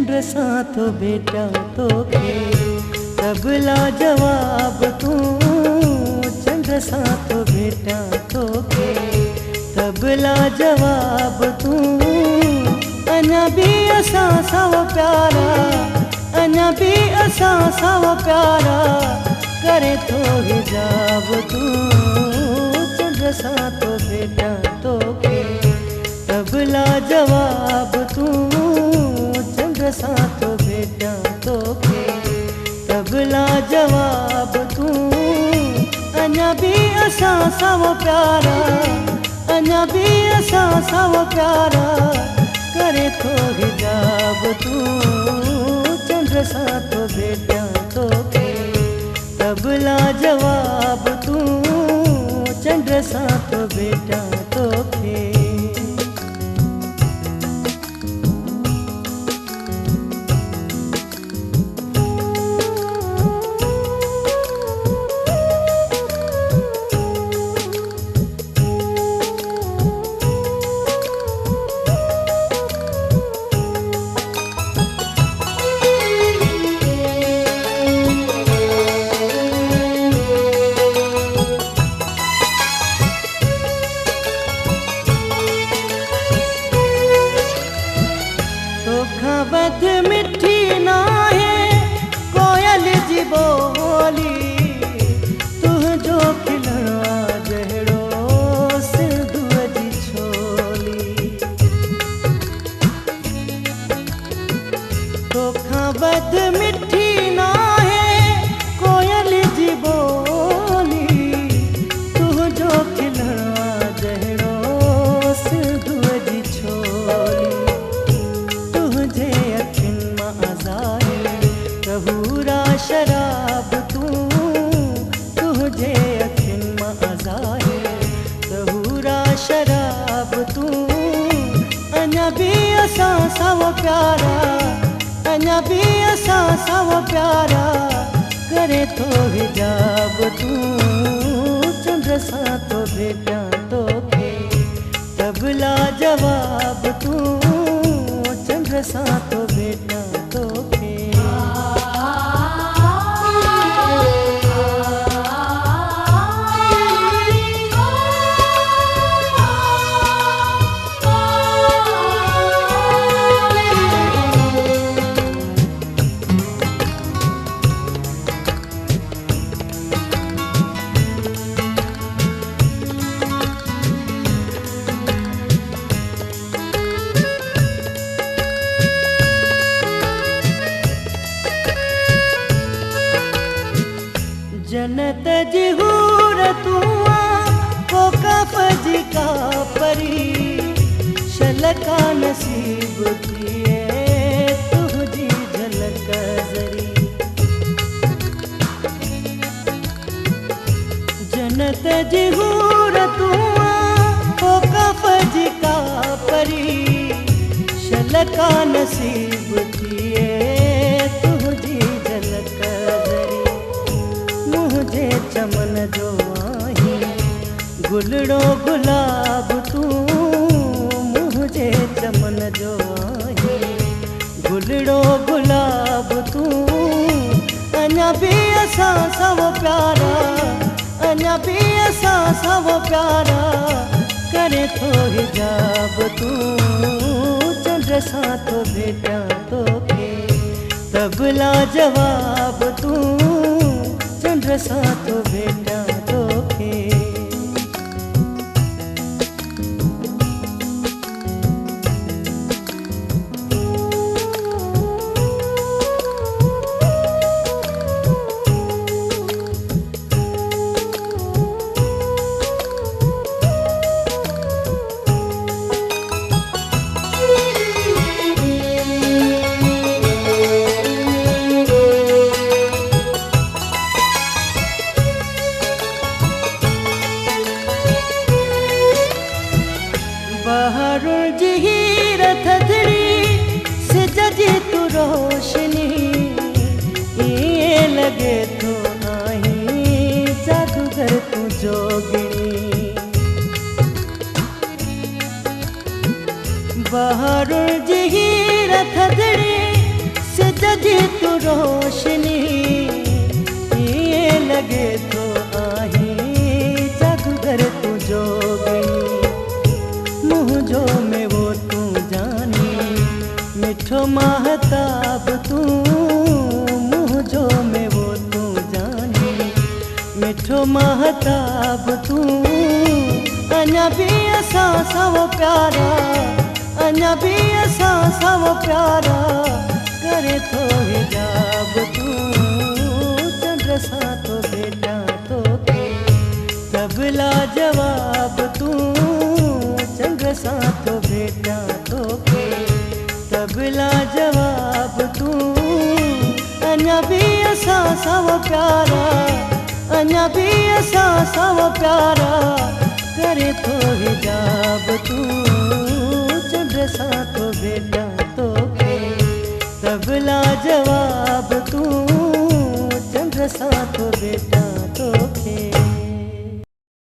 चंद्र सा तो बेटा तोखे तबला जवाब तू, चंद्र सा तो बेटा तोखे तबला जवाब तू। अञा भी असां सां प्यारा, अञा भी असां सां प्यारा करे थो हिजाब तू, चंद्र सा तो बेटा तोखे तबला जवाब तू, चंद्र सा तो बेटा तोखे तबला जवाब तू। अञा भी असां सां प्यारा, अञा भी असां सां प्यारा करे थो हिजाब तू, चंद्र सा तो बेटा तोखे तबला जवाब तू, चंद्र सा तो बेटा तोखे। बद मिठी ना है कोयल जी बोली, तुझो खिलणा जहिड़ो सिंधुअ जी छोली। तोखां बद मिठी ना है कोयल जी बोली, तुझो खिलणा जहिड़ो सिंधुअ जी छोली। तुझे अखिन मां अज़ाए कहूरा शराब तू, तुझे अखिन मां अज़ाए कहूरा शराब तू। अञा भी असां सां प्यारा, अञा भी असां सां प्यारा करे थो हिजाब तू, चंद्र सा तो बेटा तोखे तबला जवाब तू, चंद्र सा तो बेटा तोखे। जन्नत जी हूर तू को कफ जी का परी, शलका नसीब थिए तुझी झलक जरी। जन्नत जी हूर तू को कफ जी का परी, शलका नसीब थिए तुझी झलक जरी। मुझे चमन जो आही गुलड़ो गुलाब तू, मुझे चमन जो आही गुलड़ो गुलाब तू। अञा भी असां सां प्यारा, अञा भी असां सां प्यारा करे थो हिजाब तू, चंद्र सा तो बेटा तोखे तबला जवाब तू, चंद्र सा तो बेटा तोखे। बहारुल जी हीर थधड़ी सिज जी तू रोशनी, ये लगे तो आही जादूगर तू जोगिनी। बहारुल जी हीर थधड़ी जी तू रोशनी ये लगे तो आही जादूगर तू जोगनी मुँह जो में वो तू जानी मिठो महताब तू मुँह जो में वो तू जानी मिठो महताब तू अञा भी असां सव प्यारा अञा भी असां सव प्यारा करे थो हिजाब तू चंद्र सां तो बेटा तो के तबला जवाब तू चंद्र सां तो बेटा तो के तबला जवाब तू अञा भी असां सव प्यारा अञा भी असां सव प्यारा करे थो हिजाब तू चंद्र सां तो बेटा तो के तबला जवाब तू चंद्र सां तो बेटा